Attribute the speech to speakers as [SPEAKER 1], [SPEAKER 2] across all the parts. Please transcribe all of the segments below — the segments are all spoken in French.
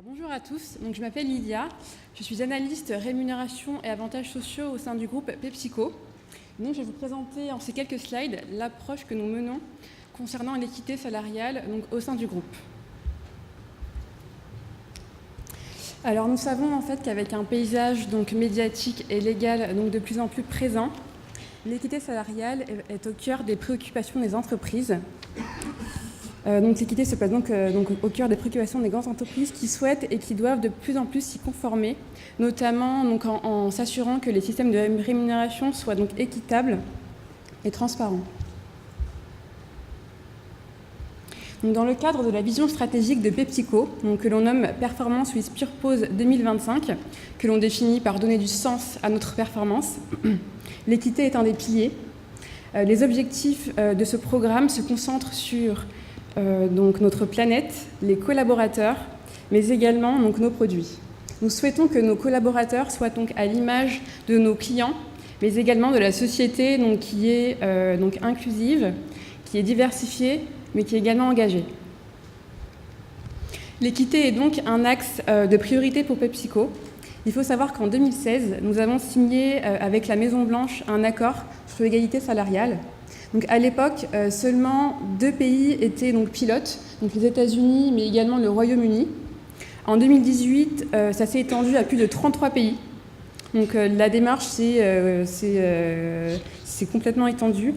[SPEAKER 1] Bonjour à tous, je m'appelle Lilia, je suis analyste rémunération et avantages sociaux au sein du groupe PepsiCo. Je vais vous présenter en ces quelques slides l'approche que nous menons concernant l'équité salariale au sein du groupe. Alors nous savons en fait qu'avec un paysage médiatique et légal de plus en plus présent, l'équité salariale est au cœur des préoccupations des entreprises. L'équité se place au cœur des préoccupations des grandes entreprises qui souhaitent et qui doivent de plus en plus s'y conformer, notamment en s'assurant que les systèmes de rémunération soient équitables et transparents. Dans le cadre de la vision stratégique de PepsiCo, que l'on nomme Performance with Purpose 2025, que l'on définit par donner du sens à notre performance, l'équité est un des piliers. Les objectifs de ce programme se concentrent sur notre planète, les collaborateurs, mais également nos produits. Nous souhaitons que nos collaborateurs soient à l'image de nos clients, mais également de la société qui est inclusive, qui est diversifiée, mais qui est également engagée. L'équité est donc un axe de priorité pour PepsiCo. Il faut savoir qu'en 2016, nous avons signé avec la Maison-Blanche un accord sur l'égalité salariale. À l'époque, seulement 2 pays étaient pilotes, les États-Unis, mais également le Royaume-Uni. En 2018, ça s'est étendu à plus de 33 pays. La démarche c'est complètement étendue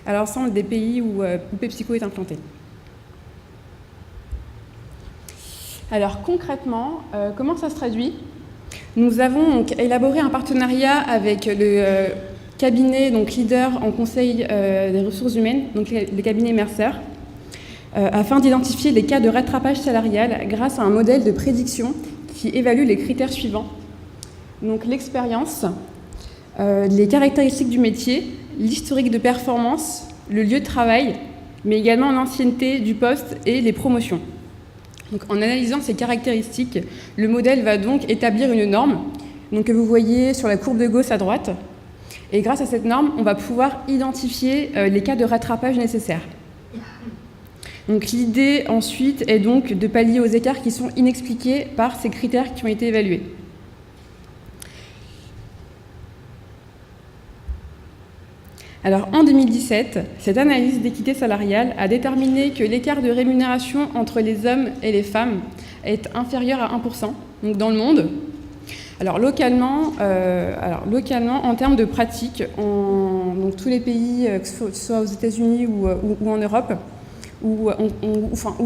[SPEAKER 1] à l'ensemble des pays où PepsiCo est implanté. Alors concrètement, comment ça se traduit ? Nous avons élaboré un partenariat avec le cabinet leader en conseil des ressources humaines, le cabinet Mercer, afin d'identifier les cas de rattrapage salarial grâce à un modèle de prédiction qui évalue les critères suivants. L'expérience, les caractéristiques du métier, l'historique de performance, le lieu de travail, mais également l'ancienneté du poste et les promotions. En analysant ces caractéristiques, le modèle va établir une norme que vous voyez sur la courbe de gauche à droite. Et grâce à cette norme, on va pouvoir identifier les cas de rattrapage nécessaires. L'idée ensuite est de pallier aux écarts qui sont inexpliqués par ces critères qui ont été évalués. Alors en 2017, cette analyse d'équité salariale a déterminé que l'écart de rémunération entre les hommes et les femmes est inférieur à 1% dans le monde. Alors localement, en termes de pratique, tous les pays, que ce soit aux États-Unis ou en Europe, où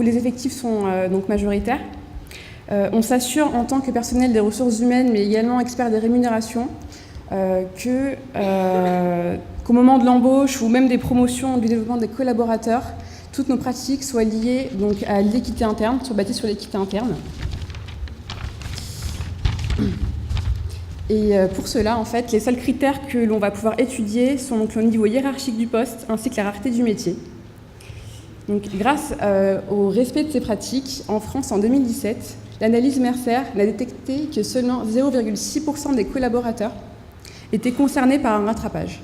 [SPEAKER 1] les effectifs sont majoritaires, on s'assure en tant que personnel des ressources humaines, mais également expert des rémunérations, qu'au moment de l'embauche ou même des promotions du développement des collaborateurs, toutes nos pratiques soient liées à l'équité interne, soient bâties sur l'équité interne. Et pour cela, en fait, les seuls critères que l'on va pouvoir étudier sont le niveau hiérarchique du poste ainsi que la rareté du métier. Grâce au respect de ces pratiques, en France, en 2017, l'analyse Mercer n'a détecté que seulement 0,6% des collaborateurs étaient concernés par un rattrapage.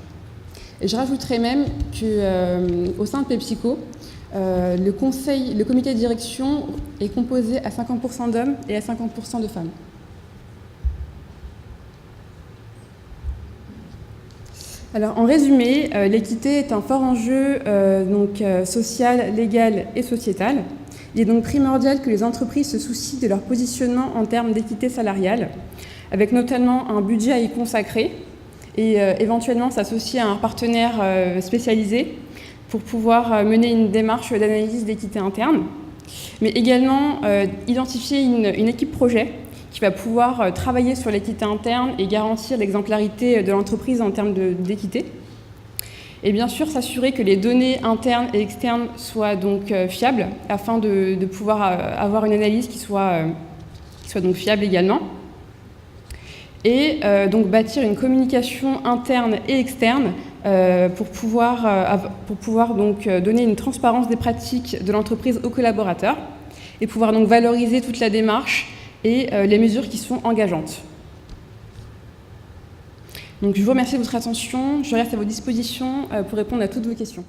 [SPEAKER 1] Et je rajouterais même qu'au sein de PepsiCo, le comité de direction est composé à 50% d'hommes et à 50% de femmes. Alors, en résumé, l'équité est un fort enjeu social, légal et sociétal. Il est donc primordial que les entreprises se soucient de leur positionnement en termes d'équité salariale, avec notamment un budget à y consacrer et éventuellement s'associer à un partenaire spécialisé pour pouvoir mener une démarche d'analyse d'équité interne, mais également identifier une équipe projet qui va pouvoir travailler sur l'équité interne et garantir l'exemplarité de l'entreprise en termes d'équité. Et bien sûr, s'assurer que les données internes et externes soient fiables afin de pouvoir avoir une analyse qui soit fiable également. Et bâtir une communication interne et externe pour pouvoir donner une transparence des pratiques de l'entreprise aux collaborateurs et pouvoir valoriser toute la démarche et les mesures qui sont engageantes. Je vous remercie de votre attention. Je reste à vos dispositions pour répondre à toutes vos questions.